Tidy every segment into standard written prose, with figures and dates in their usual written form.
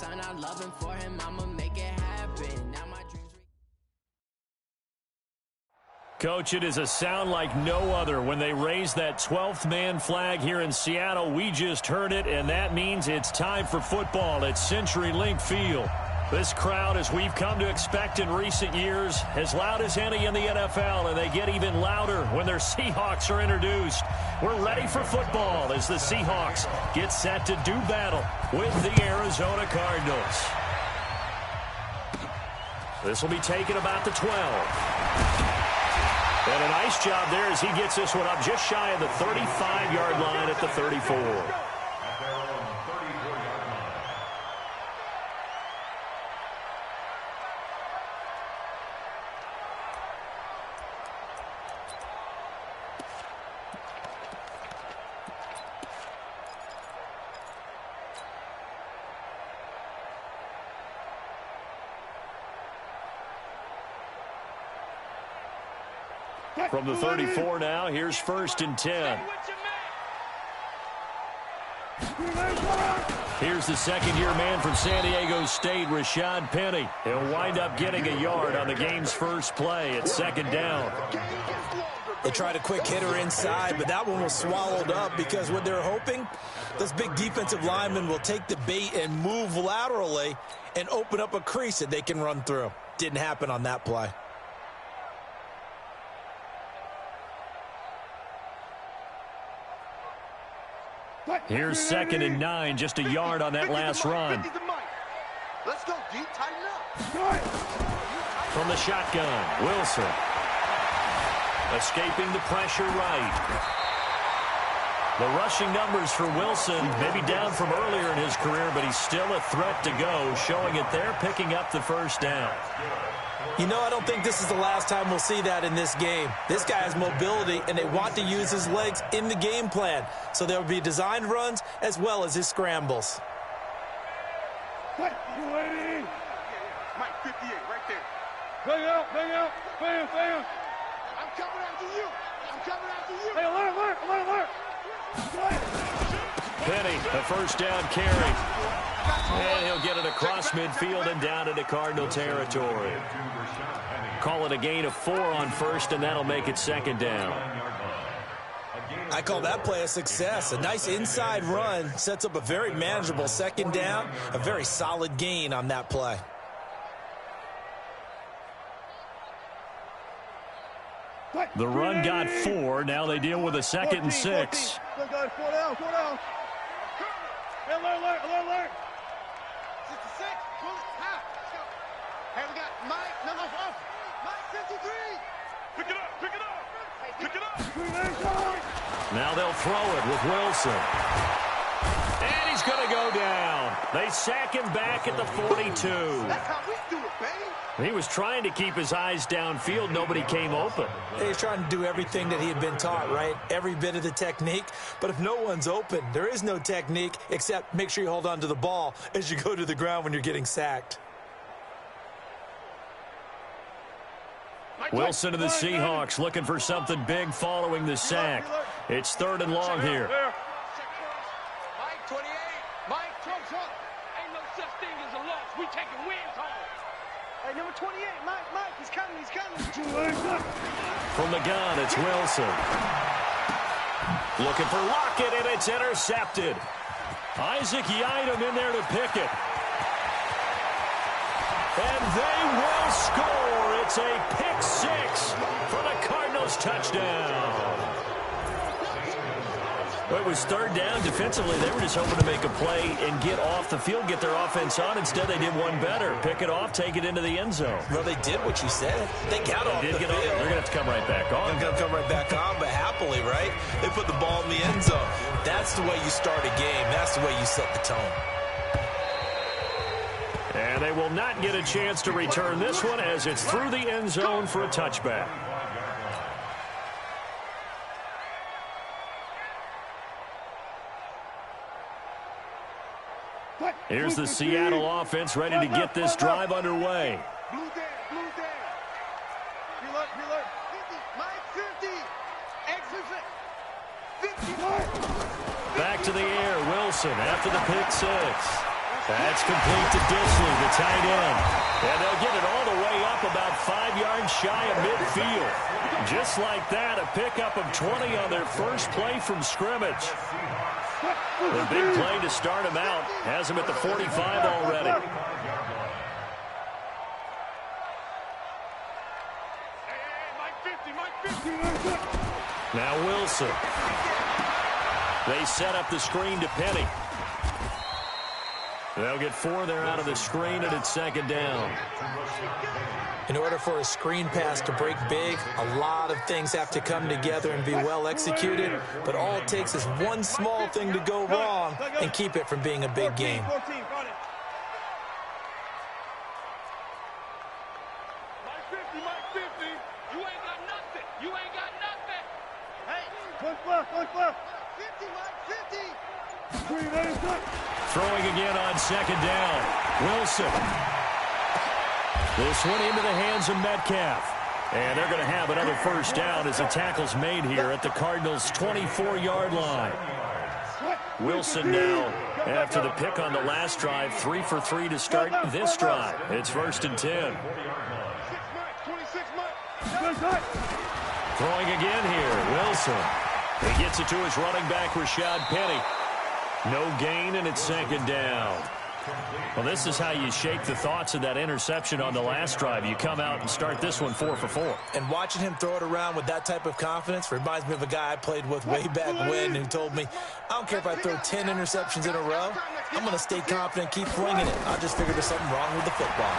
son, I'm loving for him, I'ma make it happen. Now my dreams. Coach, it is a sound like no other when they raise that 12th man flag here in Seattle. We just heard it, and that means it's time for football at CenturyLink Field. This crowd, as we've come to expect in recent years, as loud as any in the NFL, and they get even louder when their Seahawks are introduced. We're ready for football as the Seahawks get set to do battle with the Arizona Cardinals. This will be taken about the 12. And a nice job there as he gets this one up just shy of the 35-yard line at the 34. From the 34 now, here's 1st and 10. Here's the second-year man from San Diego State, Rashad Penny. He'll wind up getting a yard on the game's first play at 2nd down. They tried a quick hitter inside, but that one was swallowed up because what they're hoping, this big defensive lineman will take the bait and move laterally and open up a crease that they can run through. Didn't happen on that play. Here's 2nd and 9, just a yard on that last run. Let's go deep, tighten up. From the shotgun, Wilson. Escaping the pressure right. The rushing numbers for Wilson, maybe down from earlier in his career, but he's still a threat to go, showing it there, picking up the 1st down. You know, I don't think this is the last time we'll see that in this game. This guy has mobility, and they want to use his legs in the game plan. So there will be designed runs as well as his scrambles. Mike 58, right there. Bang out, bam. I'm coming after you. Hey, alert. Penny, a 1st down carry. And he'll get it across midfield and down into Cardinal territory. Call it a gain of 4 on 1st, and that'll make it 2nd down. I call that play a success. A nice inside run sets up a very manageable 2nd down, a very solid gain on that play. The run got 4. Now they deal with a 2nd and 6. Go, guys, 4 down. Hey, alert. 66, bullet, half. Hey, we got Mike, no, Mike 53. Pick it up. Now they'll throw it with Wilson. And he's going to go down. They sack him back at the 42. That's how we do it, baby. He was trying to keep his eyes downfield. Nobody came open. He's trying to do everything that he had been taught, right? Every bit of the technique. But if no one's open, there is no technique except make sure you hold on to the ball as you go to the ground when you're getting sacked. Wilson to the Seahawks looking for something big following the sack. It's 3rd and long here. Mike 28. Mike, truck. Ain't no such thing as a loss. We taking wins home. Hey, number 28, Mike, he's coming. From the gun, it's Wilson. Looking for Lockett, and it's intercepted. Isaac Yiadom in there to pick it. And they will score. It's a pick 6 for the Cardinals touchdown. Well, it was 3rd down. Defensively, they were just hoping to make a play and get off the field, get their offense on. Instead, they did one better. Pick it off, take it into the end zone. Well, they did what you said. They got off the field. They're going to have to come right back on. They're going to come right back on, but happily, right? They put the ball in the end zone. That's the way you start a game. That's the way you set the tone. And they will not get a chance to return this one as it's through the end zone for a touchback. Here's the Seattle offense ready to get this drive underway. Blue there. Reload. 50, Mike 50. Exit 50. Back to the air, Wilson after the pick 6. That's complete to Disley, the tight end. And they'll get it all the way up about 5 yards shy of midfield. Just like that, a pickup of 20 on their first play from scrimmage. The big play to start him out has him at the 45 already. Now Wilson. They set up the screen to Penny. They'll get 4 there out of the screen, and it's second down. In order for a screen pass to break big, a lot of things have to come together and be well executed, but all it takes is one small thing to go wrong and keep it from being a big game. Throwing again on second down. Wilson. This one into the hands of Metcalf. And they're going to have another first down as the tackle's made here at the Cardinals' 24-yard line. Wilson now, after the pick on the last drive, 3 for 3 to start this drive. It's 1st and 10. Throwing again here, Wilson. He gets it to his running back, Rashad Penny. No gain, and it's second down. Well, this is how you shake the thoughts of that interception on the last drive. You come out and start this one 4 for 4. And watching him throw it around with that type of confidence reminds me of a guy I played with way back when who told me, I don't care if I throw 10 interceptions in a row. I'm going to stay confident, keep flinging it. I just figured there's something wrong with the football.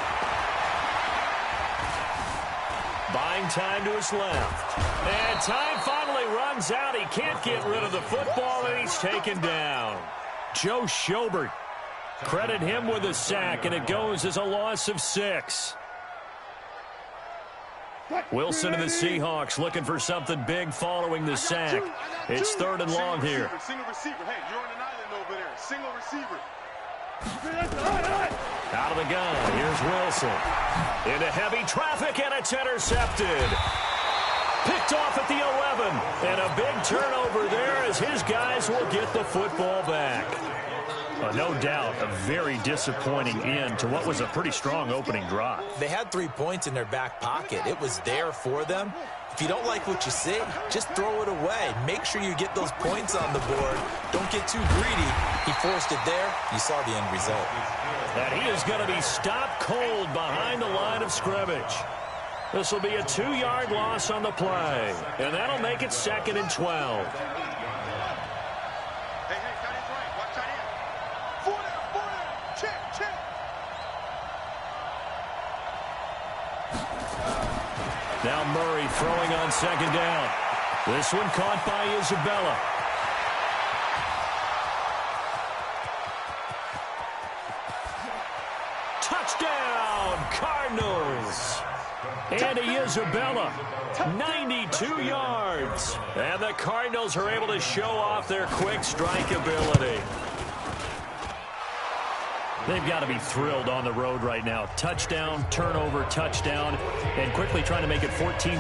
Buying time to his left. And time finally runs out. He can't get rid of the football, and he's taken down. Joe Schobert. Credit him with a sack, and it goes as a loss of 6. Wilson and the Seahawks looking for something big following the sack. It's 3rd and long here. Single receiver. Hey, you're on an island over there. Single receiver. Out of the gun, here's Wilson. Into heavy traffic, and it's intercepted. Picked off at the 11. And a big turnover there as his guys will get the football back. No doubt a very disappointing end to what was a pretty strong opening drive. They had 3 points in their back pocket. It was there for them. If you don't like what you see, just throw it away. Make sure you get those points on the board. Don't get too greedy. He forced it there. You saw the end result. And he is going to be stopped cold behind the line of scrimmage. This will be a 2-yard loss on the play. And that'll make it 2nd and 12. Now Murray throwing on second down. This one caught by Isabella. Touchdown, Cardinals. Andy Isabella, 92 yards. And the Cardinals are able to show off their quick strike ability. They've got to be thrilled on the road right now. Touchdown, turnover, touchdown, and quickly trying to make it 14-0.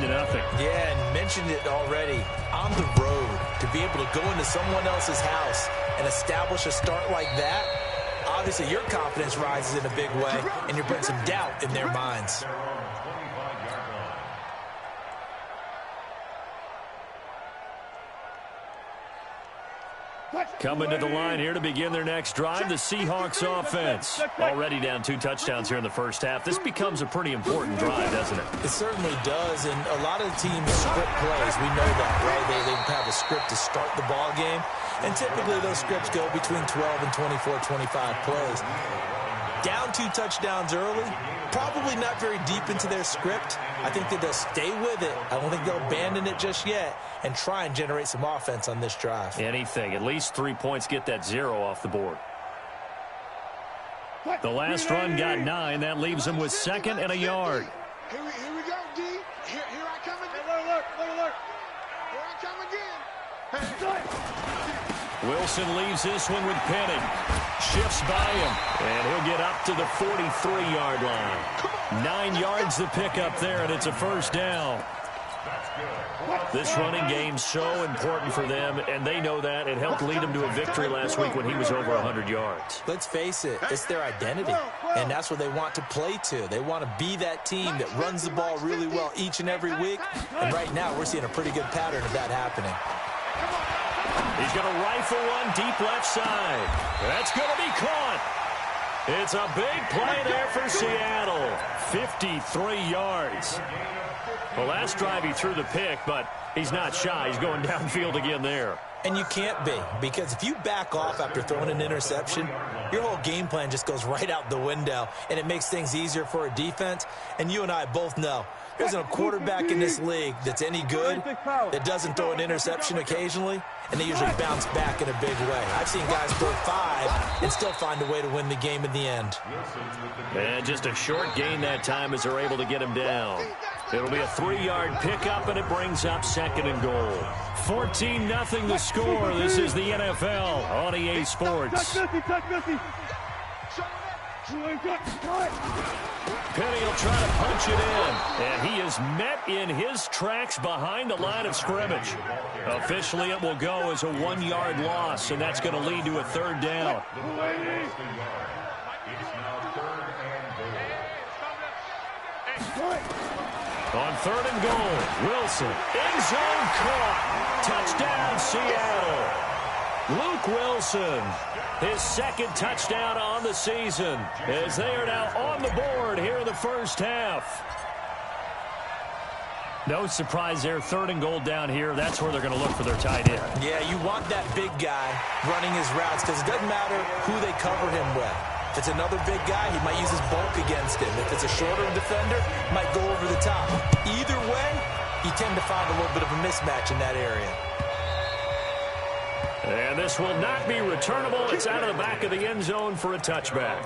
Yeah, and mentioned it already. On the road, to be able to go into someone else's house and establish a start like that, obviously your confidence rises in a big way, and you're putting some doubt in their minds. Coming to the line here to begin their next drive, the Seahawks offense. Already down 2 touchdowns here in the first half. This becomes a pretty important drive, doesn't it? It certainly does, and a lot of the teams script plays. We know that, right? They have a script to start the ball game, and typically those scripts go between 12 and 24, 25 plays. Down 2 touchdowns early, probably not very deep into their script. I think that they'll stay with it. I don't think they'll abandon it just yet and try and generate some offense on this drive. Anything. At least 3 points, get that 0 off the board. The last run got 9. That leaves them with 2nd and a yard. Here we go, D. Here I come again. Alert. Here I come again. Hey. Wilson leaves this one with Penny. Shifts by him, and he'll get up to the 43-yard line. 9 yards the pickup there, and it's a first down. This running game's so important for them, and they know that. It helped lead them to a victory last week when he was over 100 yards. Let's face it, it's their identity, and that's what they want to play to. They want to be that team that runs the ball really well each and every week, and right now we're seeing a pretty good pattern of that happening. He's going to rifle one deep left side. That's going to be caught. It's a big play there for Seattle. 53 yards. The last drive he threw the pick, but he's not shy. He's going downfield again there. And you can't be, because if you back off after throwing an interception, your whole game plan just goes right out the window, and it makes things easier for a defense. And you and I both know there isn't a quarterback in this league that's any good that doesn't throw an interception occasionally, and they usually bounce back in a big way. I've seen guys throw 5 and still find a way to win the game in the end. And just a short gain that time as they're able to get him down. It'll be a 3-yard pickup, and it brings up 2nd and goal. 14-0 the score. This is the NFL on EA Sports. Penny will try to punch it in, and he is met in his tracks behind the line of scrimmage. Officially, it will go as a 1-yard loss, and that's going to lead to a 3rd down. On 3rd and goal, Wilson, end zone caught. Touchdown, Seattle. Luke Wilson, his 2nd touchdown on the season, as they are now on the board here in the first half. No surprise there, 3rd and goal down here. That's where they're going to look for their tight end. Yeah, you want that big guy running his routes, because it doesn't matter who they cover him with. If it's another big guy, he might use his bulk against him. If it's a shorter defender, he might go over the top. Either way, you tend to find a little bit of a mismatch in that area. And this will not be returnable. It's out of the back of the end zone for a touchback.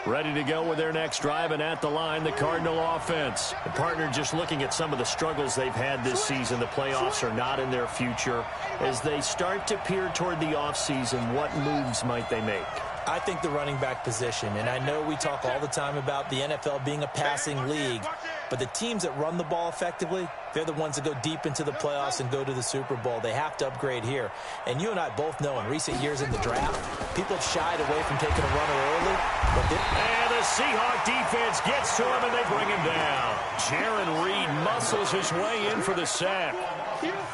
Ready to go with their next drive, and at the line, the Cardinal offense. The partner just looking at some of the struggles they've had this season. The playoffs are not in their future. As they start to peer toward the offseason, what moves might they make? I think the running back position, and I know we talk all the time about the NFL being a passing league, but the teams that run the ball effectively, they're the ones that go deep into the playoffs and go to the Super Bowl. They have to upgrade here. And you and I both know in recent years in the draft, people have shied away from taking a runner early. And the Seahawk defense gets to him, and they bring him down. Jaron Reed muscles his way in for the sack.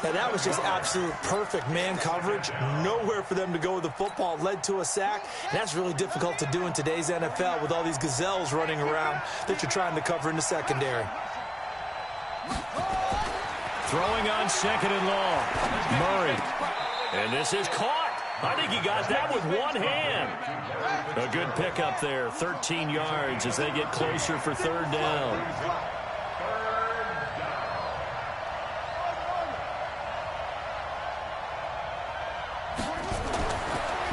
Now, that was just absolute perfect man coverage. Nowhere for them to go with the football. Led to a sack. And that's really difficult to do in today's NFL with all these gazelles running around that you're trying to cover in the secondary. Throwing on 2nd and long. Murray. And this is caught. I think he got that with one hand. A good pickup there. 13 yards as they get closer for 3rd down.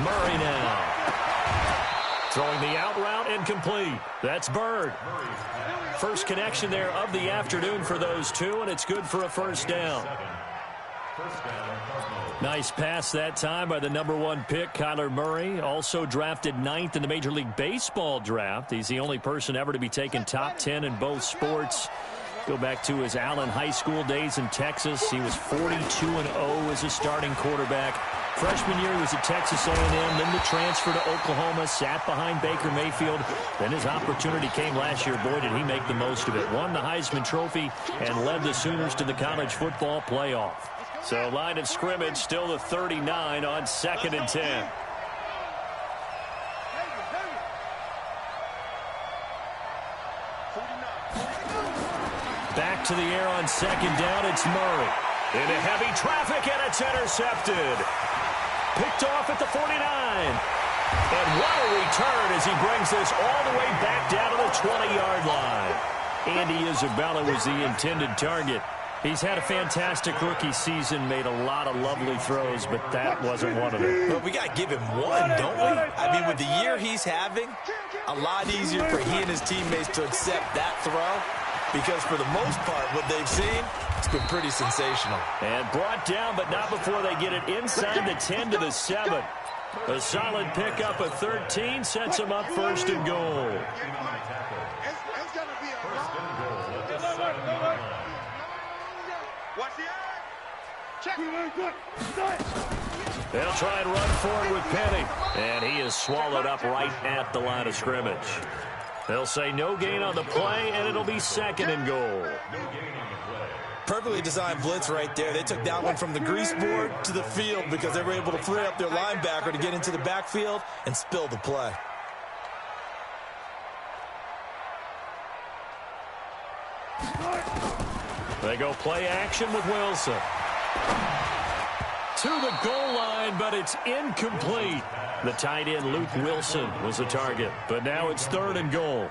Murray now. Throwing the out route, incomplete. That's Bird. First connection there of the afternoon for those two, and it's good for a 1st down. Nice pass that time by the #1 pick, Kyler Murray. Also drafted 9th in the Major League Baseball draft. He's the only person ever to be taken top 10 in both sports. Go back to his Allen High School days in Texas. He was 42-0 as a starting quarterback. Freshman year, he was at Texas A&M, then the transfer to Oklahoma, sat behind Baker Mayfield. Then his opportunity came last year. Boy, did he make the most of it. Won the Heisman Trophy and led the Sooners to the college football playoff. So line of scrimmage, still the 39 on 2nd and 10. Back to the air on 2nd down, it's Murray. Into heavy traffic, and it's intercepted. Picked off at the 49. And what a return as he brings this all the way back down to the 20-yard line. Andy Isabella was the intended target. He's had a fantastic rookie season, made a lot of lovely throws, but that wasn't one of them. Well, we got to give him one, don't we? I mean, with the year he's having, a lot easier for he and his teammates to accept that throw, because for the most part, what they've seen, it's been pretty sensational. And brought down, but not before they get it inside the 10 to the 7. A solid pickup of 13 sets him up first and goal. It's going to be a watch the eye. Check. They'll try and run forward with Penny. And he is swallowed up right at the line of scrimmage. They'll say no gain on the play, and it'll be second and goal. Perfectly designed blitz right there. They took that one from the grease board to the field because they were able to free up their linebacker to get into the backfield and spill the play. They go play action with Wilson. To the goal line, but it's incomplete. The tight end, Luke Wilson, was the target, but now it's third and goal.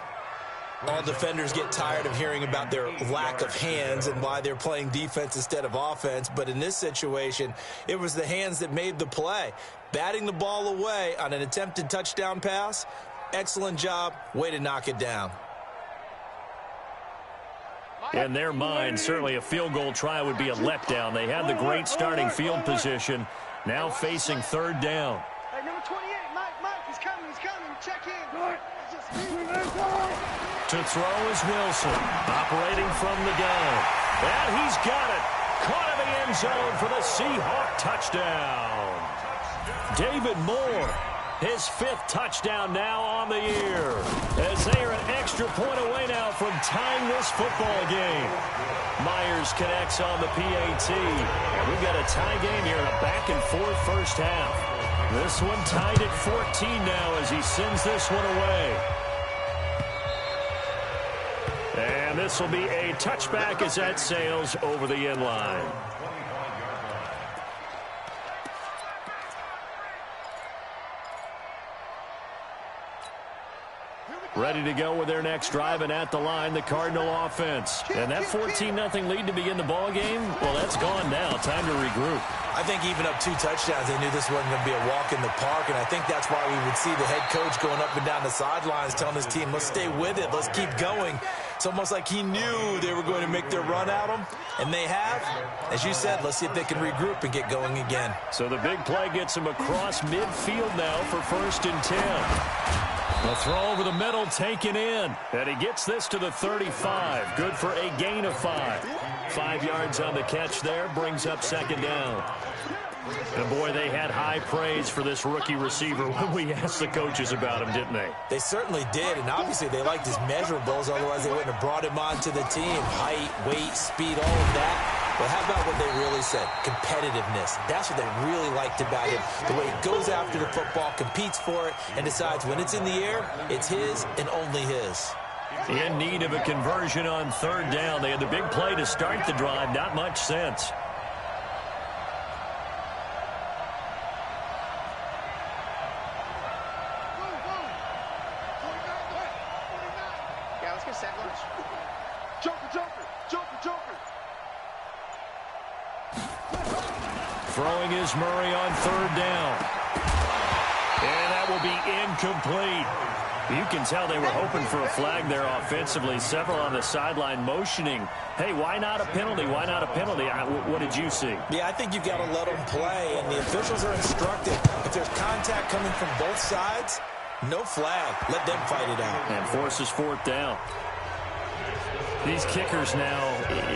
All defenders get tired of hearing about their lack of hands and why they're playing defense instead of offense. But in this situation, it was the hands that made the play. Batting the ball away on an attempted touchdown pass, excellent job, way to knock it down. In their mind, certainly a field goal try would be a letdown. They had the great starting field position, now facing third down. Hey, number 28, Mike, he's coming, check in. To throw is Wilson, operating from the gun. And he's got it. Caught in the end zone for the Seahawk touchdown. David Moore, his 5th touchdown now on the year. As they are an extra point away now from tying this football game. Myers connects on the PAT. And we've got a tie game here in a back-and-forth first half. This one tied at 14 now as he sends this one away. And this will be a touchback as that sails over the end line. Ready to go with their next drive, and at the line, the Cardinal offense. And that 14-0 lead to begin the ball game, well, that's gone now. Time to regroup. I think even up 2 touchdowns, they knew this wasn't going to be a walk in the park, and I think that's why we would see the head coach going up and down the sidelines telling his team, let's stay with it, let's keep going. It's almost like he knew they were going to make their run at him, and they have. As you said, let's see if they can regroup and get going again. So the big play gets him across midfield now for 1st and 10. The throw over the middle taken in. And he gets this to the 35. Good for a gain of 5. 5 yards on the catch there. Brings up second down. And boy, they had high praise for this rookie receiver when we asked the coaches about him, didn't they? They certainly did, and obviously they liked his measurables. Otherwise, they wouldn't have brought him onto the team. Height, weight, speed, all of that. But how about what they really said? Competitiveness. That's what they really liked about him. The way he goes after the football, competes for it, and decides when it's in the air, it's his and only his. In need of a conversion on third down. They had the big play to start the drive. Not much sense. Yeah, let's get set lunch. Joker. Throwing is Murray on third down. And that will be incomplete. You can tell they were hoping for a flag there offensively. Several on the sideline motioning, hey, why not a penalty? Why not a penalty? What did you see? Yeah, I think you've got to let them play, and the officials are instructed. If there's contact coming from both sides, no flag. Let them fight it out. And forces 4th down. These kickers now,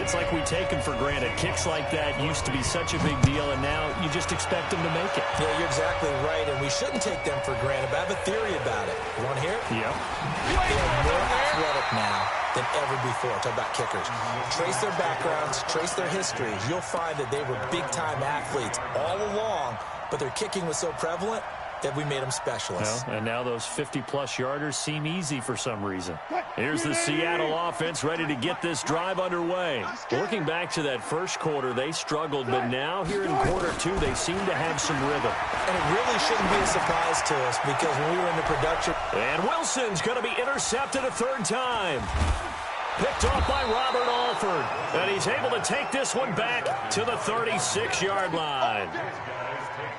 it's like we take them for granted. Kicks like that used to be such a big deal, and now you just expect them to make it. Yeah, you're exactly right, and we shouldn't take them for granted. But I have a theory about it. You want to hear it? Yep. They are more athletic now than ever before. Talk about kickers. Trace their backgrounds, trace their histories. You'll find that they were big-time athletes all along, but their kicking was so prevalent that we made them specialists. Well, and now those 50-plus yarders seem easy for some reason. Here's the Seattle offense ready to get this drive underway. Looking back to that first quarter, they struggled, but now here in quarter 2, they seem to have some rhythm. And it really shouldn't be a surprise to us because when we were in the production. And Wilson's going to be intercepted a 3rd time. Picked off by Robert Alford. And he's able to take this one back to the 36-yard line.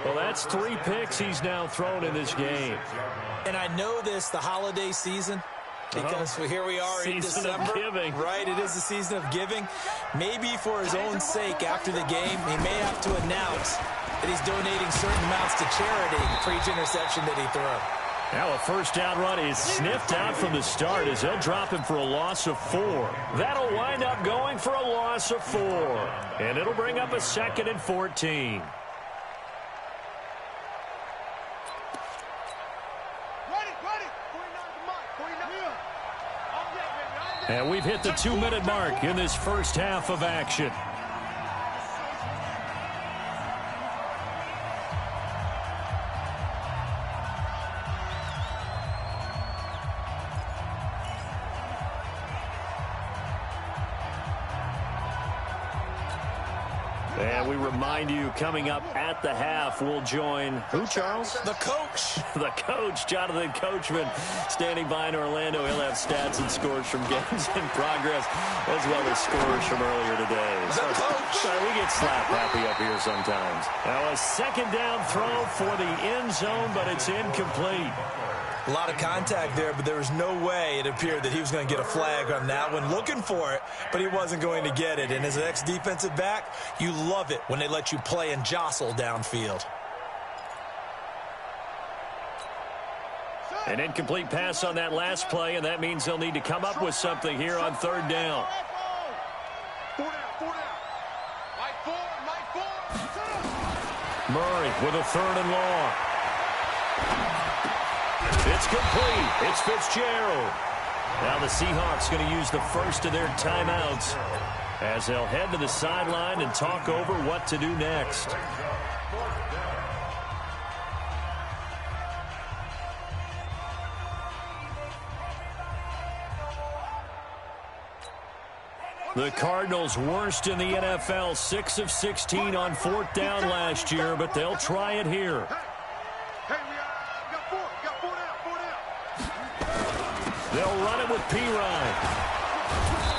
Well, that's 3 picks he's now thrown in this game. And I know this, the holiday season, Because here we are in December. Of giving. Right, it is the season of giving. Maybe for his own sake after the game, he may have to announce that he's donating certain amounts to charity for each interception that he throws. Now a first down run is sniffed out from the start as they'll drop him for a loss of 4. That'll wind up going for a loss of 4. And it'll bring up a 2nd and 14. And we've hit the 2-minute mark in this first half of action. And we remind you, coming up at the half, we'll join who, Charles? The coach. The coach, Jonathan Coachman, standing by in Orlando. He'll have stats and scores from games in progress, as well as scores from earlier today. The coach. Sorry, we get slap happy up here sometimes. Now a 2nd down throw for the end zone, but it's incomplete. A lot of contact there, but there was no way it appeared that he was going to get a flag on that one. Looking for it, but he wasn't going to get it. And as an ex-defensive back, you love it when they let you play and jostle downfield. An incomplete pass on that last play, and that means they'll need to come up with something here on 3rd down. Murray with a 3rd and long. It's complete. It's Fitzgerald. Now the Seahawks going to use the first of their timeouts as they'll head to the sideline and talk over what to do next. The Cardinals worst in the NFL, 6 of 16 on 4th down last year, but they'll try it here. They'll run it with Pirine.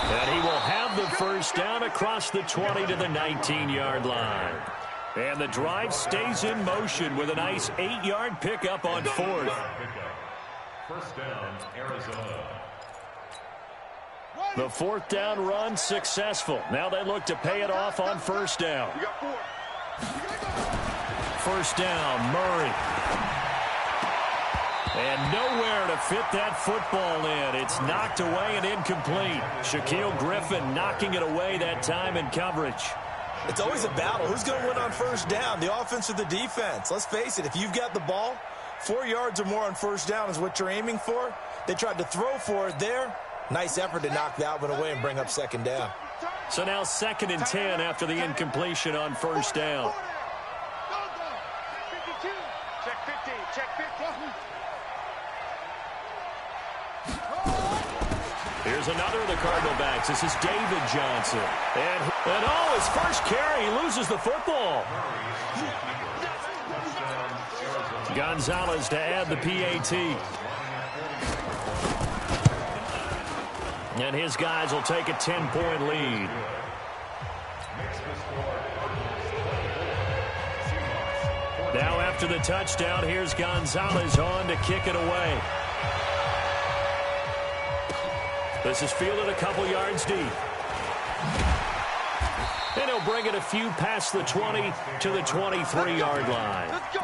And he will have the first down across the 20 to the 19-yard line. And the drive stays in motion with a nice 8-yard pickup on 4th. First down, Arizona. The 4th down run successful. Now they look to pay it off on 1st down. First down, Murray. And nowhere to fit that football in. It's knocked away and incomplete. Shaquille Griffin knocking it away that time in coverage. It's always a battle. Who's going to win on 1st down, the offense or the defense? Let's face it, if you've got the ball, 4 yards or more on 1st down is what you're aiming for. They tried to throw for it there. Nice effort to knock that one away and bring up 2nd down. So now 2nd and 10 after the incompletion on 1st down. Check 15, check 15. Here's another of the Cardinal backs. This is David Johnson. And his first carry, he loses the football. Gonzalez to add the PAT. And his guys will take a 10-point lead. Now after the touchdown, here's Gonzalez on to kick it away. This is fielded a couple yards deep. And he'll bring it a few past the 20 to the 23-yard line. Let's go.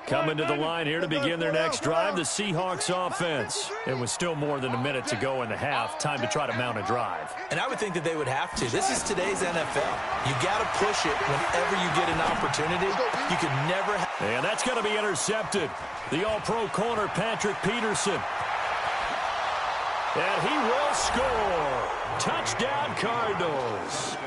Coming to the line here to begin their next drive, the Seahawks offense. And with still more than a minute to go in the half, time to try to mount a drive. And I would think that they would have to. This is today's NFL. You got to push it whenever you get an opportunity. You can never have. And that's going to be intercepted. The all-pro corner, Patrick Peterson. And he will score. Touchdown, Cardinals.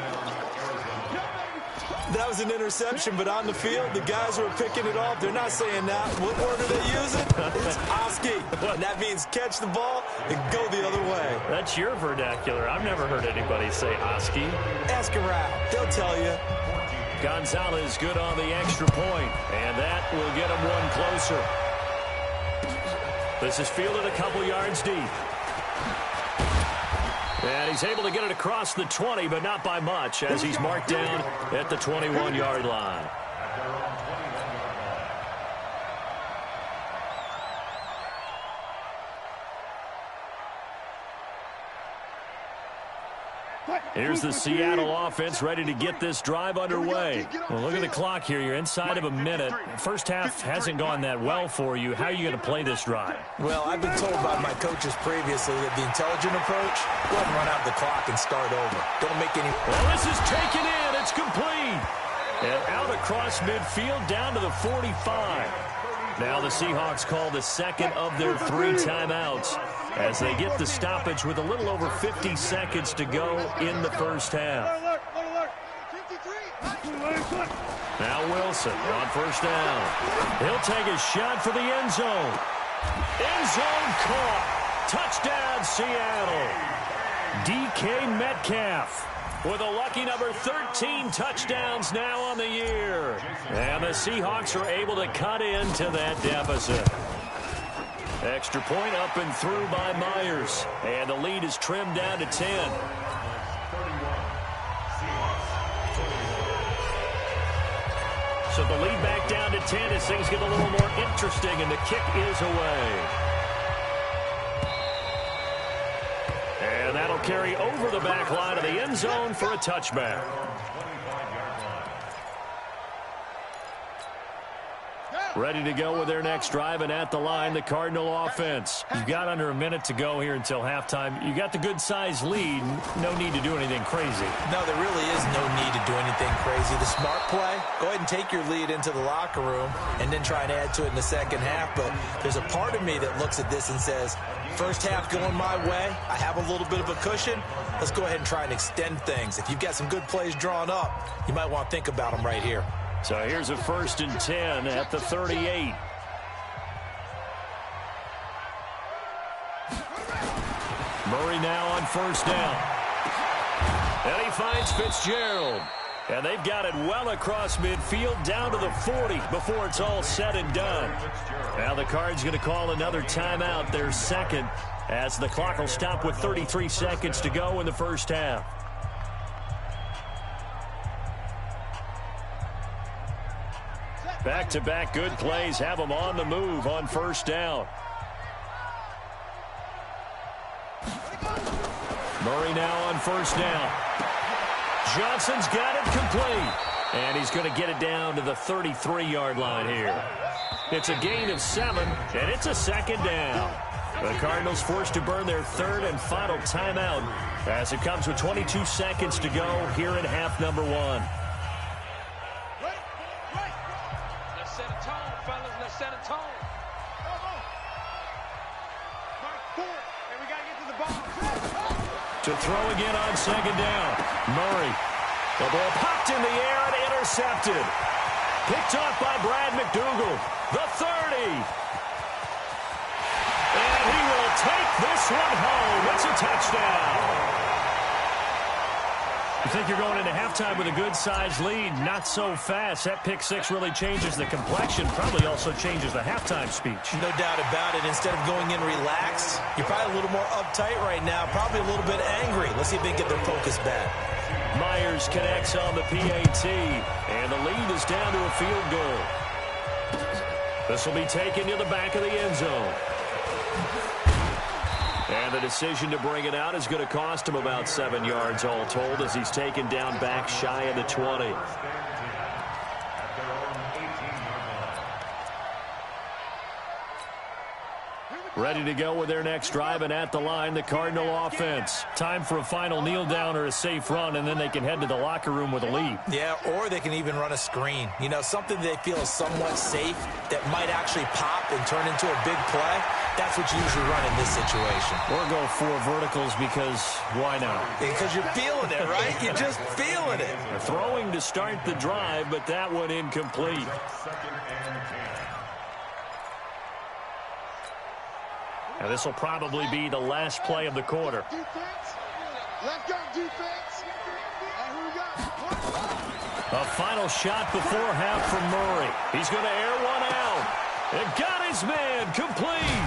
That was an interception, but on the field, the guys who are picking it off, they're not saying that. What word are they using? It's Oski. And that means catch the ball and go the other way. That's your vernacular. I've never heard anybody say Oski. Ask around. They'll tell you. Gonzalez good on the extra point, and that will get him one closer. This is fielded a couple yards deep. And he's able to get it across the 20, but not by much, as he's marked down at the 21-yard line. Here's the Seattle offense ready to get this drive underway. Well, look at the clock here. You're inside of a minute. First half hasn't gone that well for you. How are you going to play this drive? Well, I've been told by my coaches previously that the intelligent approach, go ahead and run out the clock and start over. Don't make any... Well, this is taken in. It's complete. And out across midfield down to the 45. Now the Seahawks call the second of their 3 timeouts as they get the stoppage with a little over 50 seconds to go in the first half. Now Wilson on first down. He'll take a shot for the end zone. End zone caught. Touchdown, Seattle. DK Metcalf with a lucky number 13 touchdowns now on the year. And the Seahawks are able to cut into that deficit. Extra point up and through by Myers. And the lead is trimmed down to 10. So the lead back down to 10 as things get a little more interesting, and the kick is away. And that'll carry over the back line of the end zone for a touchback. Ready to go with their next drive, and at the line, the Cardinal offense. You've got under a minute to go here until halftime. You got the good-sized lead. No need to do anything crazy. No, there really is no need to do anything crazy. The smart play, go ahead and take your lead into the locker room and then try and add to it in the second half. But there's a part of me that looks at this and says, first half going my way, I have a little bit of a cushion. Let's go ahead and try and extend things. If you've got some good plays drawn up, you might want to think about them right here. So here's a 1st and 10 at the 38. Murray now on first down. And he finds Fitzgerald. And they've got it well across midfield down to the 40 before it's all said and done. Now the Cards going to call another timeout, their second, as the clock will stop with 33 seconds to go in the first half. Back-to-back good plays have them on the move on first down. Murray now on first down. Johnson's got it complete. And he's going to get it down to the 33-yard line here. It's a gain of 7, and it's a second down. The Cardinals forced to burn their 3rd and final timeout as it comes with 22 seconds to go here in half number 1. To throw again on second down. Murray. The ball popped in the air and intercepted. Picked off by Brad McDougal. The 30. And he will take this one home. It's a touchdown. You think you're going into halftime with a good-sized lead. Not so fast. That pick six really changes the complexion. Probably also changes the halftime speech. No doubt about it. Instead of going in relaxed, you're probably a little more uptight right now. Probably a little bit angry. Let's see if they can get their focus back. Myers connects on the PAT. And the lead is down to a field goal. This will be taken to the back of the end zone. And the decision to bring it out is going to cost him about 7 yards all told as he's taken down back shy of the 20. Ready to go with their next drive, and at the line, the Cardinal offense. Time for a final kneel down or a safe run, and then they can head to the locker room with a lead. Yeah, or they can even run a screen. You know, something they feel is somewhat safe that might actually pop and turn into a big play. That's what you usually run in this situation. Or go 4 verticals because why not? Because you're feeling it, right? You're just feeling it. They're throwing to start the drive, but that one incomplete. And this will probably be the last play of the quarter. Let's go, defense. And who we got? A final shot before half from Murray. He's going to air one out. And got his man complete.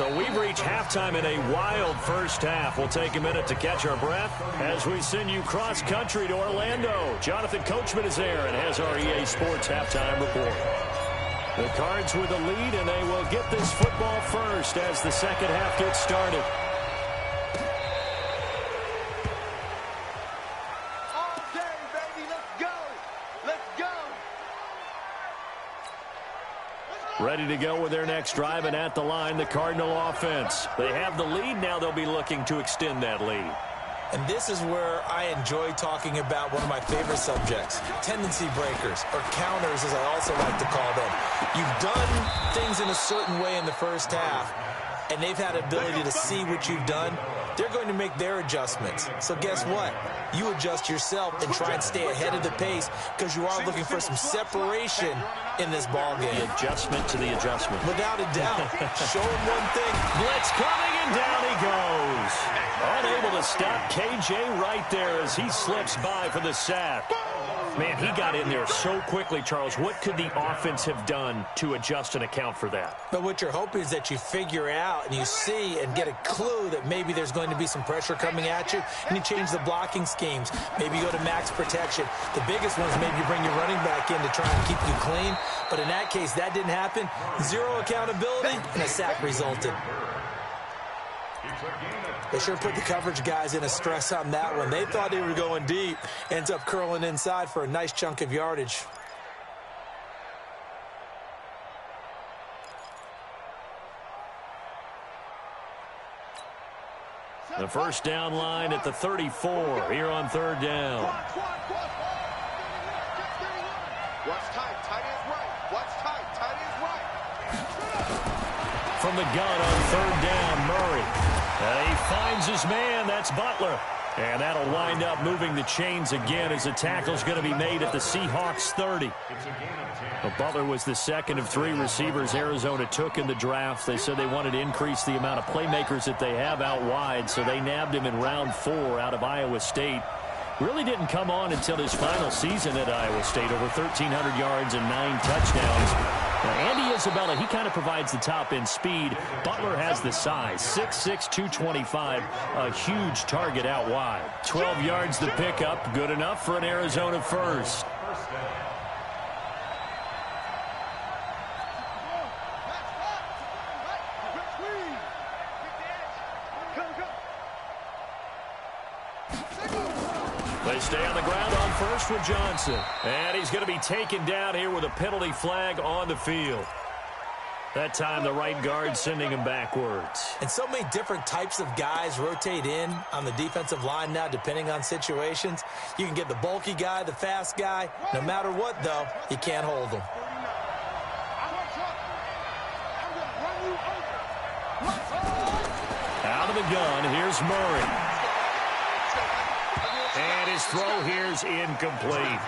So we've reached halftime in a wild first half. We'll take a minute to catch our breath as we send you cross-country to Orlando. Jonathan Coachman is there and has our EA Sports halftime report. The Cards with a lead, and they will get this football first as the second half gets started. All day, baby. Let's go. Let's go. Ready to go with their next drive, and at the line, the Cardinal offense. They have the lead. Now they'll be looking to extend that lead. And this is where I enjoy talking about one of my favorite subjects, tendency breakers, or counters as I also like to call them. You've done things in a certain way in the first half, and they've had ability to see what you've done. They're going to make their adjustments. So guess what? You adjust yourself and try and stay ahead of the pace because you are looking for some separation in this ball game. The adjustment to the adjustment. Without a doubt. Show him one thing. Blitz coming, and down he goes. Unable to stop KJ right there as he slips by for the sack. Man, he got in there so quickly, Charles. What could the offense have done to adjust and account for that? But what you're hoping is that you figure out and you see and get a clue that maybe there's going to be some pressure coming at you, and you change the blocking schemes. Maybe you go to max protection. The biggest one is maybe you bring your running back in to try and keep you clean. But in that case, that didn't happen. Zero accountability, and a sack resulted. They sure put the coverage guys in a stress on that one. They thought they were going deep. Ends up curling inside for a nice chunk of yardage. The first down line at the 34 here on third down. Watch tight, tight is right. Watch tight, tight is right. From the gun on third down, Murray. He finds his man. That's Butler. And that'll wind up moving the chains again as the tackle's going to be made at the Seahawks 30. Well, Butler was the second of three receivers Arizona took in the draft. They said they wanted to increase the amount of playmakers that they have out wide, so they nabbed him in round 4 out of Iowa State. Really didn't come on until his final season at Iowa State, over 1,300 yards and 9 touchdowns. Now, Andy Isabella, he kind of provides the top-end speed. Butler has the size, 6'6", 225, a huge target out wide. 12 yards to pick up, good enough for an Arizona first. They stay on the ground on first with Johnson. And he's going to be taken down here with a penalty flag on the field. That time the right guard sending him backwards. And so many different types of guys rotate in on the defensive line now depending on situations. You can get the bulky guy, the fast guy. No matter what, though, you can't hold him. Out of the gun, here's Murray. And his throw here's incomplete.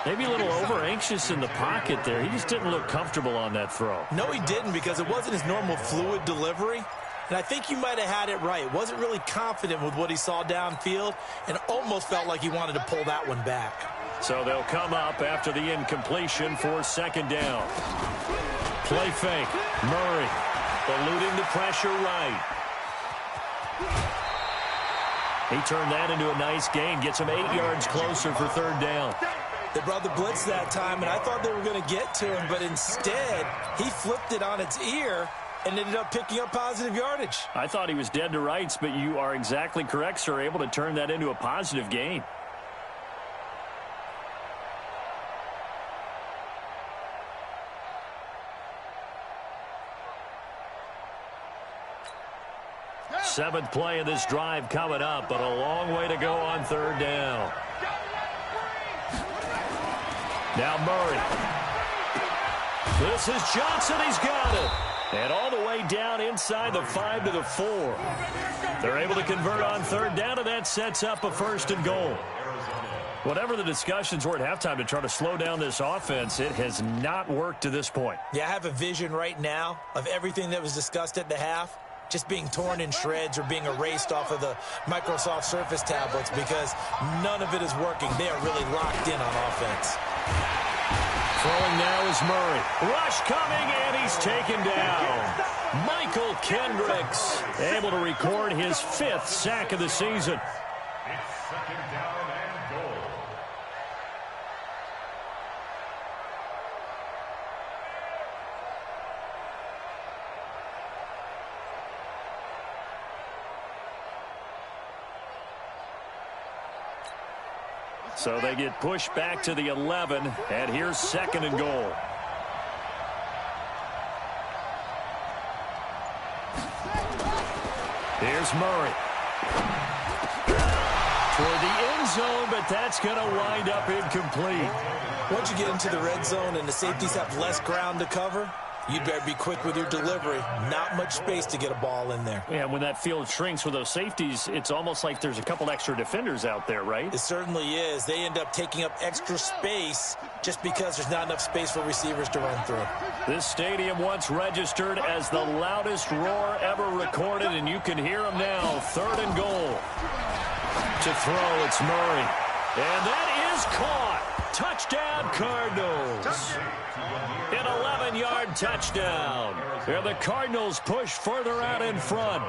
Maybe a little over-anxious in the pocket there. He just didn't look comfortable on that throw. No, he didn't, because it wasn't his normal fluid delivery. And I think you might have had it right. Wasn't really confident with what he saw downfield and almost felt like he wanted to pull that one back. So they'll come up after the incompletion for second down. Play fake. Murray eluding the pressure right. He turned that into a nice gain. Gets him 8 yards closer for third down. They brought the blitz that time, and I thought they were going to get to him, but instead, he flipped it on its ear and ended up picking up positive yardage. I thought he was dead to rights, but you are exactly correct, sir. Able to turn that into a positive gain. Seventh play of this drive coming up, but a long way to go on third down. Now Murray. This is Johnson. He's got it. And all the way down inside the 5 to the 4. They're able to convert on third down, and that sets up a first and goal. Whatever the discussions were at halftime to try to slow down this offense, it has not worked to this point. Yeah, I have a vision right now of everything that was discussed at the half just being torn in shreds or being erased off of the Microsoft Surface tablets because none of it is working. They are really locked in on offense. Throwing now is Murray. Rush coming, and he's taken down. Michael Kendricks able to record his 5th sack of the season. It's second down and goal. So they get pushed back to the 11, and here's 2nd and goal. Here's Murray. Toward the end zone, but that's going to wind up incomplete. Once you get into the red zone and the safeties have less ground to cover, you'd better be quick with your delivery. Not much space to get a ball in there. Yeah, when that field shrinks with those safeties, it's almost like there's a couple extra defenders out there, right? It certainly is. They end up taking up extra space just because there's not enough space for receivers to run through. This stadium once registered as the loudest roar ever recorded, and you can hear them now. 3rd and goal. To throw, it's Murray. And that is caught. Touchdown, Cardinals. An 11-yard touchdown. And the Cardinals push further out in front.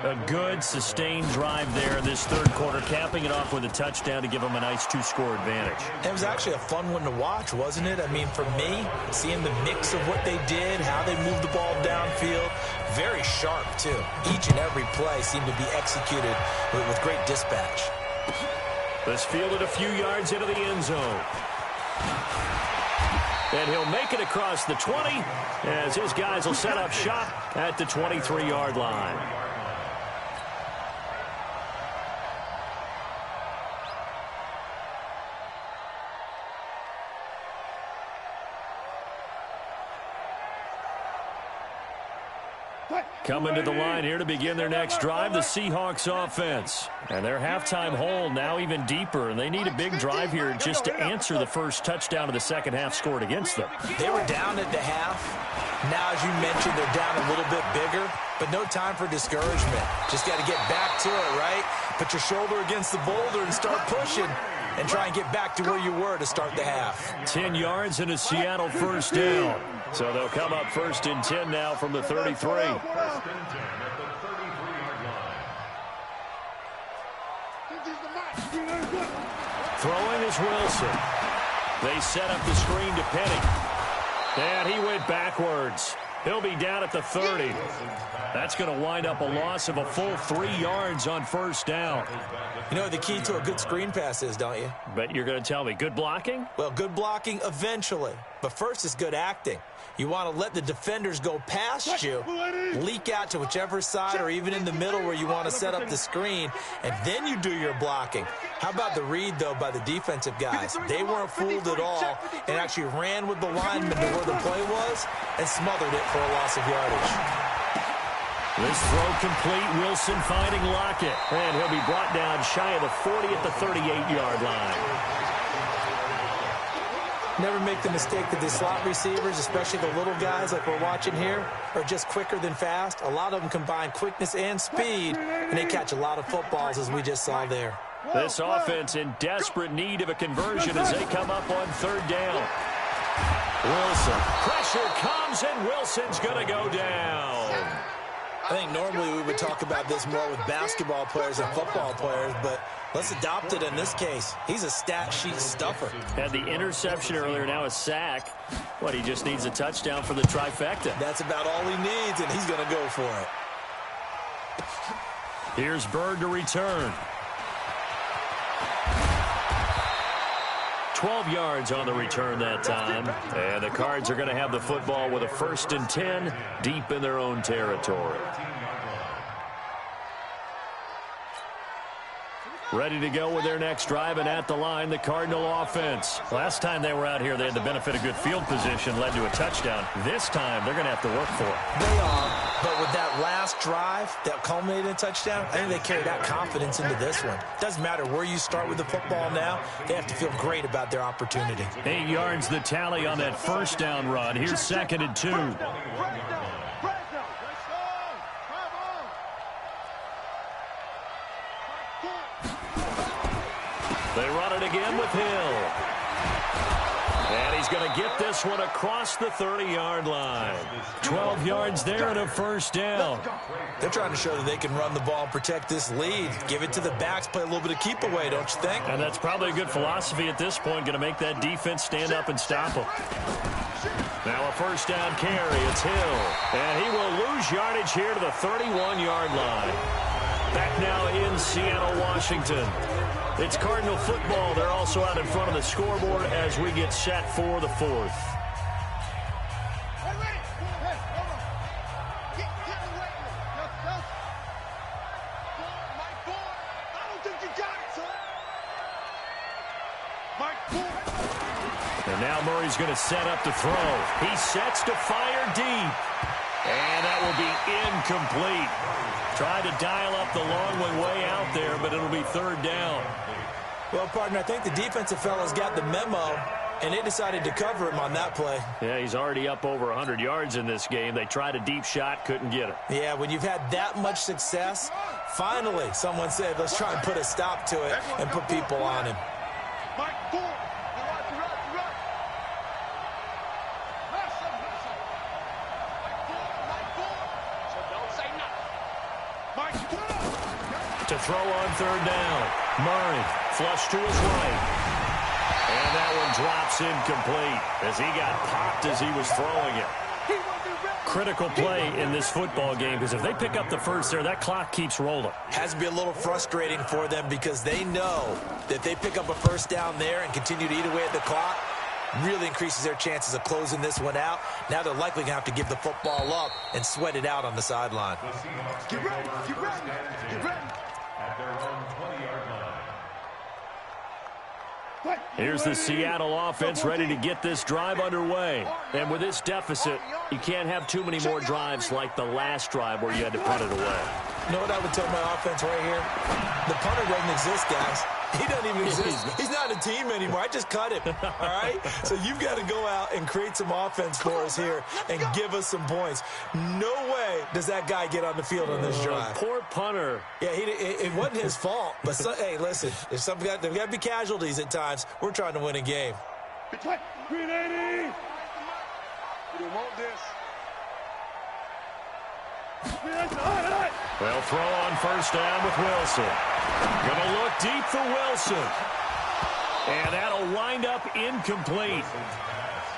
A good, sustained drive there in this 3rd quarter, capping it off with a touchdown to give them a nice 2-score advantage. It was actually a fun one to watch, wasn't it? I mean, for me, seeing the mix of what they did, how they moved the ball downfield, very sharp, too. Each and every play seemed to be executed with great dispatch. This fielded a few yards into the end zone. And he'll make it across the 20 as his guys will set up shop at the 23-yard line. Coming to the line here to begin their next drive, the Seahawks offense. And their halftime hole now even deeper, and they need a big drive here just to answer the first touchdown of the second half scored against them. They were down at the half. Now, as you mentioned, they're down a little bit bigger, but no time for discouragement. Just got to get back to it, right? Put your shoulder against the boulder and start pushing and try and get back to where you were to start the half. 10 yards and a Seattle first down. So they'll come up 1st and 10 now from the 33. 1st and 10 at the 33-yard line. Throwing is Wilson. They set up the screen to Penny. And he went backwards. He'll be down at the 30. That's going to wind up a loss of a full 3 yards on 1st down. You know what the key to a good screen pass is, don't you? Bet you're going to tell me. Good blocking? Well, good blocking eventually. But first is good acting. You want to let the defenders go past you, leak out to whichever side or even in the middle where you want to set up the screen, and then you do your blocking. How about the read, though, by the defensive guys? They weren't fooled at all and actually ran with the lineman to where the play was and smothered it for a loss of yardage. This throw complete. Wilson finding Lockett. And he'll be brought down shy of the 40 at the 38-yard line. Never make the mistake that the slot receivers, especially the little guys like we're watching here, are just quicker than fast. A lot of them combine quickness and speed, and they catch a lot of footballs, as we just saw there. This offense in desperate need of a conversion as they come up on 3rd down. Wilson. Pressure comes, and Wilson's going to go down. I think normally we would talk about this more with basketball players and football players, but let's adopt it in this case. He's a stat sheet stuffer. Had the interception earlier, now a sack. What, he just needs a touchdown for the trifecta. That's about all he needs, and he's going to go for it. Here's Bird to return. 12 yards on the return that time. And the Cards are going to have the football with a 1st and 10 deep in their own territory. Ready to go with their next drive, and at the line, the Cardinal offense. Last time they were out here, they had the benefit of good field position, led to a touchdown. This time, they're going to have to work for it. They are, but with that last drive that culminated in a touchdown, I think they carry that confidence into this one. Doesn't matter where you start with the football now, they have to feel great about their opportunity. 8 yards the tally on that 1st down run. Here's 2nd and 2. They run it again with Hill. And he's going to get this one across the 30-yard line. 12 yards there and a first down. They're trying to show that they can run the ball and protect this lead. Give it to the backs, play a little bit of keep away, don't you think? And that's probably a good philosophy at this point, going to make that defense stand up and stop them. Now a first down carry. It's Hill. And he will lose yardage here to the 31-yard line. Back now in Seattle, Washington. It's Cardinal football. They're also out in front of the scoreboard as we get set for the fourth. And now Murray's going to set up to throw. He sets to fire deep. And that will be incomplete. Tried to dial up the long way out there, but it'll be third down. Well, partner, I think the defensive fellas got the memo, and they decided to cover him on that play. Yeah, he's already up over 100 yards in this game. They tried a deep shot, couldn't get it. Yeah, when you've had that much success, finally someone said, let's try and put a stop to it and put people on him. To throw on third down. Murray flush to his right. And that one drops incomplete as he got popped as he was throwing it. Critical play in this football game because if they pick up the first there, that clock keeps rolling. Has to be a little frustrating for them because they know that they pick up a first down there and continue to eat away at the clock, really increases their chances of closing this one out. Now they're likely going to have to give the football up and sweat it out on the sideline. Get ready, get ready, get ready. At their own 20-yard line. Here's the Seattle offense ready to get this drive underway. And with this deficit, you can't have too many more drives like the last drive where you had to punt it away. You know what I would tell my offense right here? The punter doesn't exist, guys. He doesn't even exist. He's not a team anymore. I just cut him, all right? So you've got to go out and create some offense for us here and give us some points. No way does that guy get on the field on this drive. Poor punter. Yeah, it wasn't his fault. But, hey, listen, there's got to be casualties at times. We're trying to win a game. 380. We want this. Well, throw on first down with Wilson. Going to look deep for Wilson. And that'll wind up incomplete.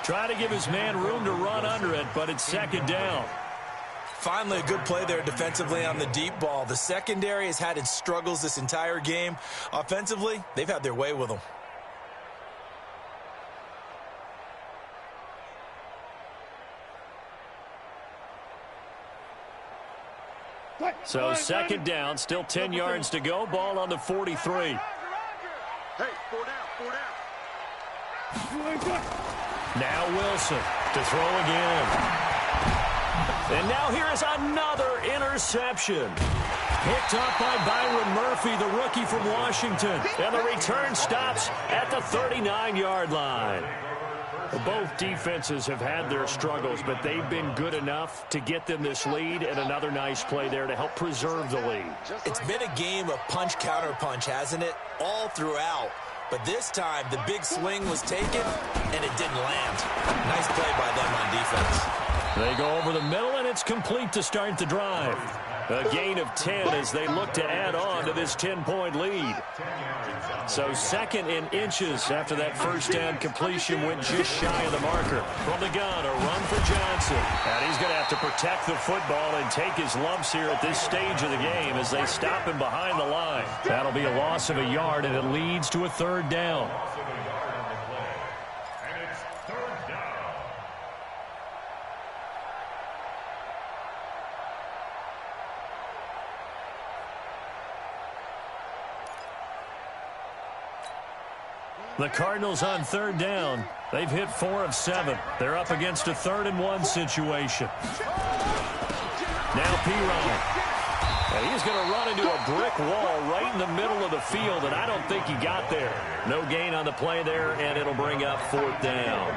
Try to give his man room to run under it, but it's second down. Finally, a good play there defensively on the deep ball. The secondary has had its struggles this entire game. Offensively, they've had their way with them. So second down, still 10 yards to go. Ball on the 43. Hey, 4 down. Now Wilson to throw again. And now here is another interception. Picked up by Byron Murphy, the rookie from Washington. And the return stops at the 39-yard line. Both defenses have had their struggles, but they've been good enough to get them this lead, and another nice play there to help preserve the lead. It's been a game of punch-counter-punch, hasn't it? All throughout. But this time, the big swing was taken, and it didn't land. Nice play by them on defense. They go over the middle, and it's complete to start the drive. A gain of 10 as they look to add on to this 10-point lead. So second in inches after that first down completion went just shy of the marker. From the gun, a run for Johnson. And he's going to have to protect the football and take his lumps here at this stage of the game as they stop him behind the line. That'll be a loss of a yard, and it leads to a third down. The Cardinals on third down. They've hit 4 of 7. They're up against a 3rd-and-1 situation. Now Pirine. And he's going to run into a brick wall right in the middle of the field, and I don't think he got there. No gain on the play there, and it'll bring up 4th down.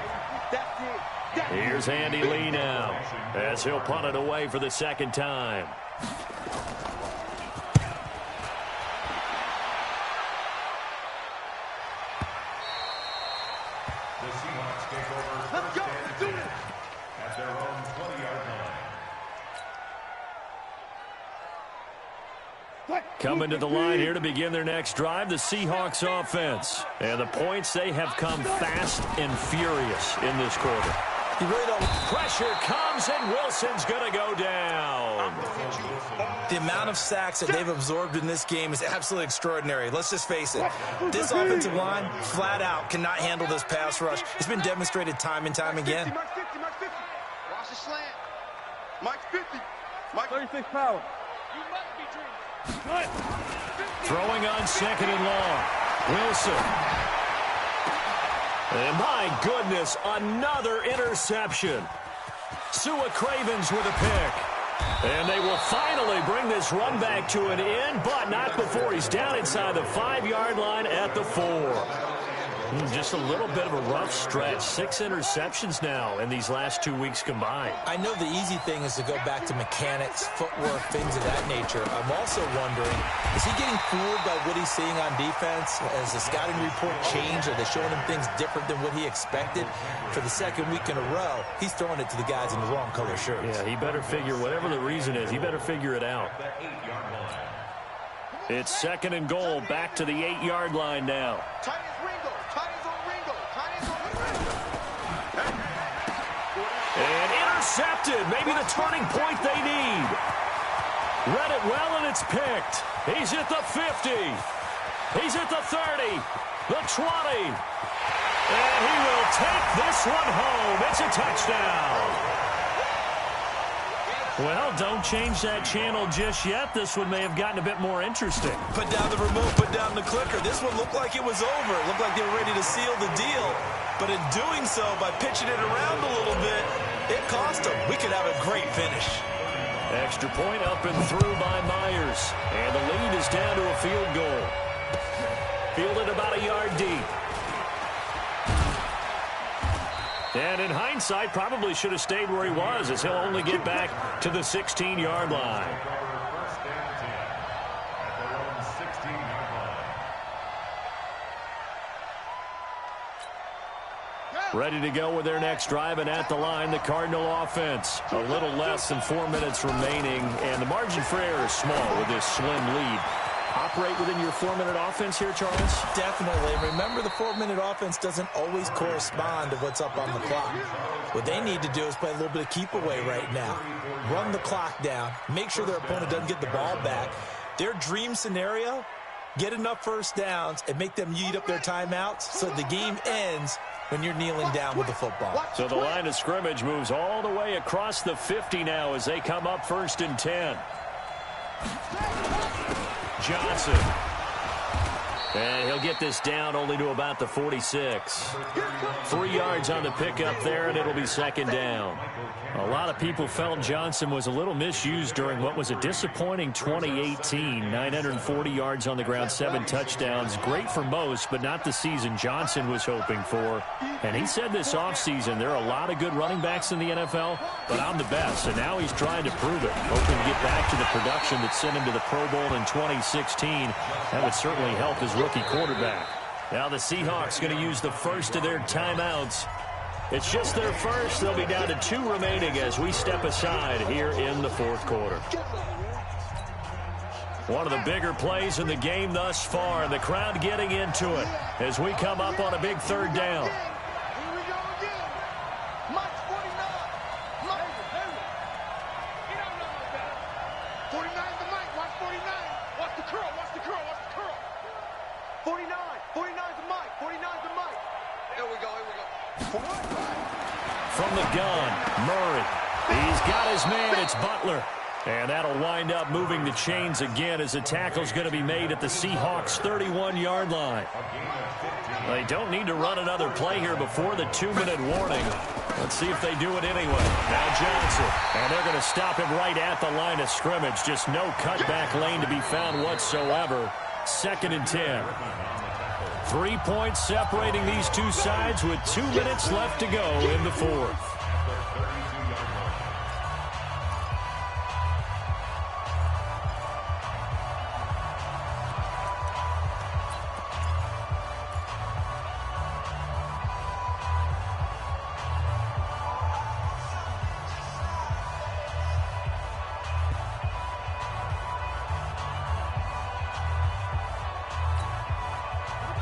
Here's Andy Lee now as he'll punt it away for the second time. The Seahawks Coming to the line here to begin their next drive, the Seahawks offense. And the points, they have come fast and furious in this quarter. You really don't. Pressure comes, and Wilson's going to go down. The amount of sacks that they've absorbed in this game is absolutely extraordinary. Let's just face it. This offensive line, flat out, cannot handle this pass rush. It's been demonstrated time and time again. Mike 50, Mike 50. Watch the slant. Mike 50. Mike 36 power. You must be dreaming. Throwing on second and long. Wilson. And my goodness, another interception. Sua Cravens with a pick. And they will finally bring this run back to an end, but not before he's down inside the 5-yard line at the 4. Just a little bit of a rough stretch. 6 interceptions now in these last 2 weeks combined. I know the easy thing is to go back to mechanics, footwork, things of that nature. I'm also wondering, is he getting fooled by what he's seeing on defense? Has the scouting report changed? Are they showing him things different than what he expected? For the second week in a row, he's throwing it to the guys in the wrong color shirts. Yeah, he better figure, whatever the reason is, he better figure it out. It's second and goal, back to the 8-yard line now. And intercepted, maybe the turning point they need. Read it well, and it's picked. He's at the 50. He's at the 30, the 20. And he will take this one home. It's a touchdown. Well, don't change that channel just yet. This one may have gotten a bit more interesting. Put down the remote, put down the clicker. This one looked like it was over. It looked like they were ready to seal the deal. But in doing so, by pitching it around a little bit, it cost them. We could have a great finish. Extra point up and through by Myers. And the lead is down to a field goal. Fielded about a yard deep. And in hindsight, probably should have stayed where he was, as he'll only get back to the 16-yard line. Ready to go with their next drive, and at the line, the Cardinal offense. A little less than 4 minutes remaining, and the margin for error is small with this slim lead. Operate within your 4-minute offense here, Charles? Definitely. Remember, the 4-minute offense doesn't always correspond to what's up on the clock. What they need to do is play a little bit of keep away right now. Run the clock down. Make sure their opponent doesn't get the ball back. Their dream scenario, get enough first downs and make them eat up their timeouts so the game ends when you're kneeling down with the football. So the line of scrimmage moves all the way across the 50 now as they come up 1st and 10. Johnson. And he'll get this down only to about the 46. 3 yards on the pickup there, and it'll be second down. A lot of people felt Johnson was a little misused during what was a disappointing 2018. 940 yards on the ground, 7 touchdowns. Great for most, but not the season Johnson was hoping for. And he said this offseason, there are a lot of good running backs in the NFL, but I'm the best. And now he's trying to prove it, hoping to get back to the production that sent him to the Pro Bowl in 2016. That would certainly help his rookie quarterback. Now the Seahawks going to use the first of their timeouts. It's just their first. They'll be down to 2 remaining as we step aside here in the 4th quarter. One of the bigger plays in the game thus far, and the crowd getting into it as we come up on a big 3rd down. Here we go again. Mike 49. Mike. He don't know no better. 49 to Mike. Watch 49. Watch the curl. Watch the curl. Watch the curl. 49. 49 to Mike. 49 to Mike. Here we go. Here we go. From the gun, Murray. He's got his man. It's Butler. And that'll wind up moving the chains again as the tackle's going to be made at the Seahawks' 31-yard line. They don't need to run another play here before the 2-minute warning. Let's see if they do it anyway. Now Johnson. And they're going to stop him right at the line of scrimmage. Just no cutback lane to be found whatsoever. 2nd and 10. 3 points separating these two sides with 2 minutes left to go in the 4th.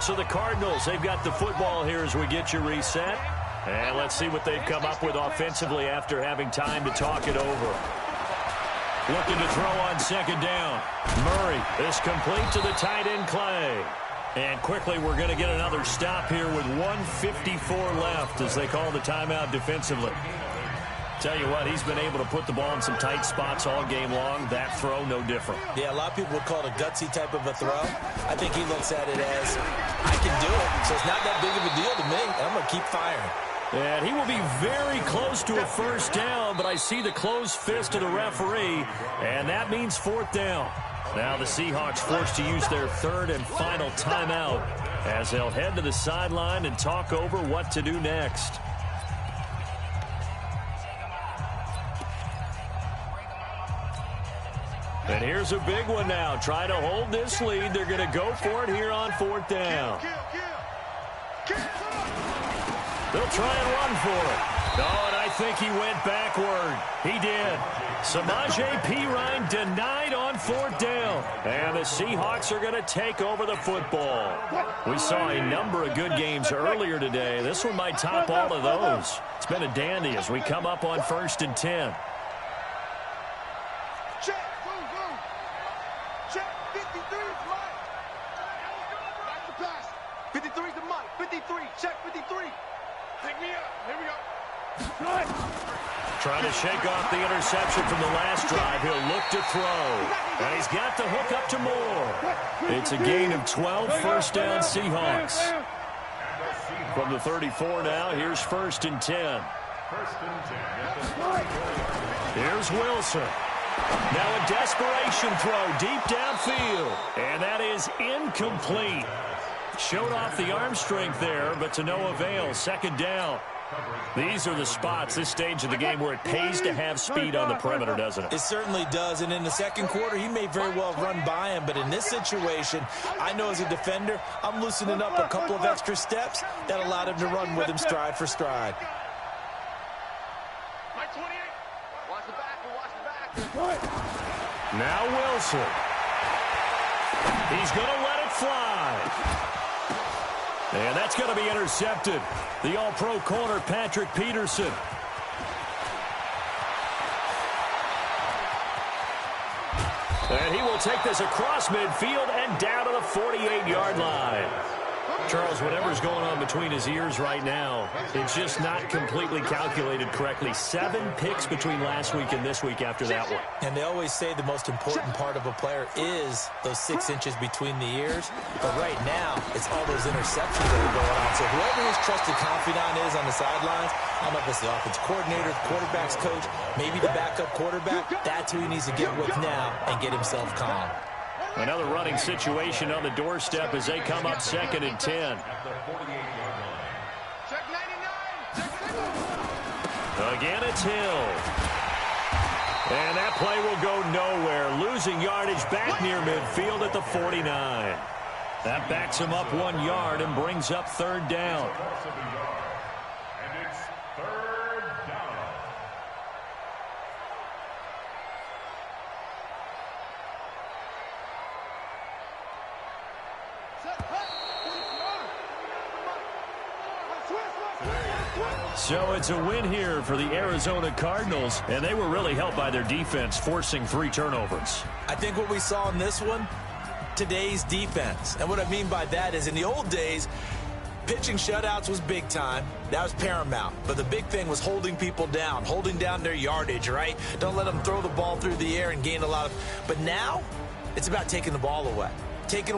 So the Cardinals, they've got the football here as we get you reset. And let's see what they've come up with offensively after having time to talk it over. Looking to throw on second down. Murray is complete to the tight end Clay. And quickly we're going to get another stop here with 1:54 left as they call the timeout defensively. Tell you what, he's been able to put the ball in some tight spots all game long. That throw, no different. Yeah, a lot of people would call it a gutsy type of a throw. I think he looks at it as, I can do it, so it's not that big of a deal to me. I'm going to keep firing. And he will be very close to a first down, but I see the closed fist of the referee, and that means fourth down. Now the Seahawks forced to use their third and final timeout as they'll head to the sideline and talk over what to do next. And here's a big one now. Try to hold this lead. They're going to go for it here on fourth down. They'll try and run for it. Oh, and I think he went backward. He did. Samaje Perine denied on fourth down. And the Seahawks are going to take over the football. We saw a number of good games earlier today. This one might top all of those. It's been a dandy as we come up on 1st and 10. Check. Check. 53 is mine. That's the pass. 53 is the Mike. 53. Check 53. Pick me up. Here we go. Trying to shake off the interception from the last drive. He'll look to throw. And he's got the hook up to Moore. It's a gain of 12, first down Seahawks. From the 34 now, here's 1st and 10. Here's Wilson. Now a desperation throw deep downfield. And that is incomplete. Showed off the arm strength there, but to no avail. Second down. These are the spots, this stage of the game, where it pays to have speed on the perimeter, doesn't it? It certainly does, and in the second quarter, he may very well run by him, but in this situation, I know as a defender, I'm loosening up a couple of extra steps that allowed him to run with him stride for stride. Mike 28. Watch the back. Now Wilson. He's going to let it fly. And that's going to be intercepted. The all-pro corner, Patrick Peterson. And he will take this across midfield and down to the 48-yard line. Charles, whatever's going on between his ears right now, it's just not completely calculated correctly. 7 picks between last week and this week after that one. And they always say the most important part of a player is those 6 inches between the ears. But right now, it's all those interceptions that are going on. So whoever his trusted confidant is on the sidelines, I don't know if it's the offense coordinator, the quarterback's coach, maybe the backup quarterback, that's who he needs to get with now and get himself calm. Another running situation on the doorstep as they come up 2nd and 10. Check 99. Again, it's Hill. And that play will go nowhere. Losing yardage back near midfield at the 49. That backs him up 1 yard and brings up 3rd down. And it's 3rd down. So it's a win here for the Arizona Cardinals, and they were really helped by their defense, forcing 3 turnovers. I think what we saw in this one, today's defense. And what I mean by that is in the old days, pitching shutouts was big time. That was paramount. But the big thing was holding people down, holding down their yardage, right? Don't let them throw the ball through the air and gain a lot of... But now, it's about taking the ball away. Taking away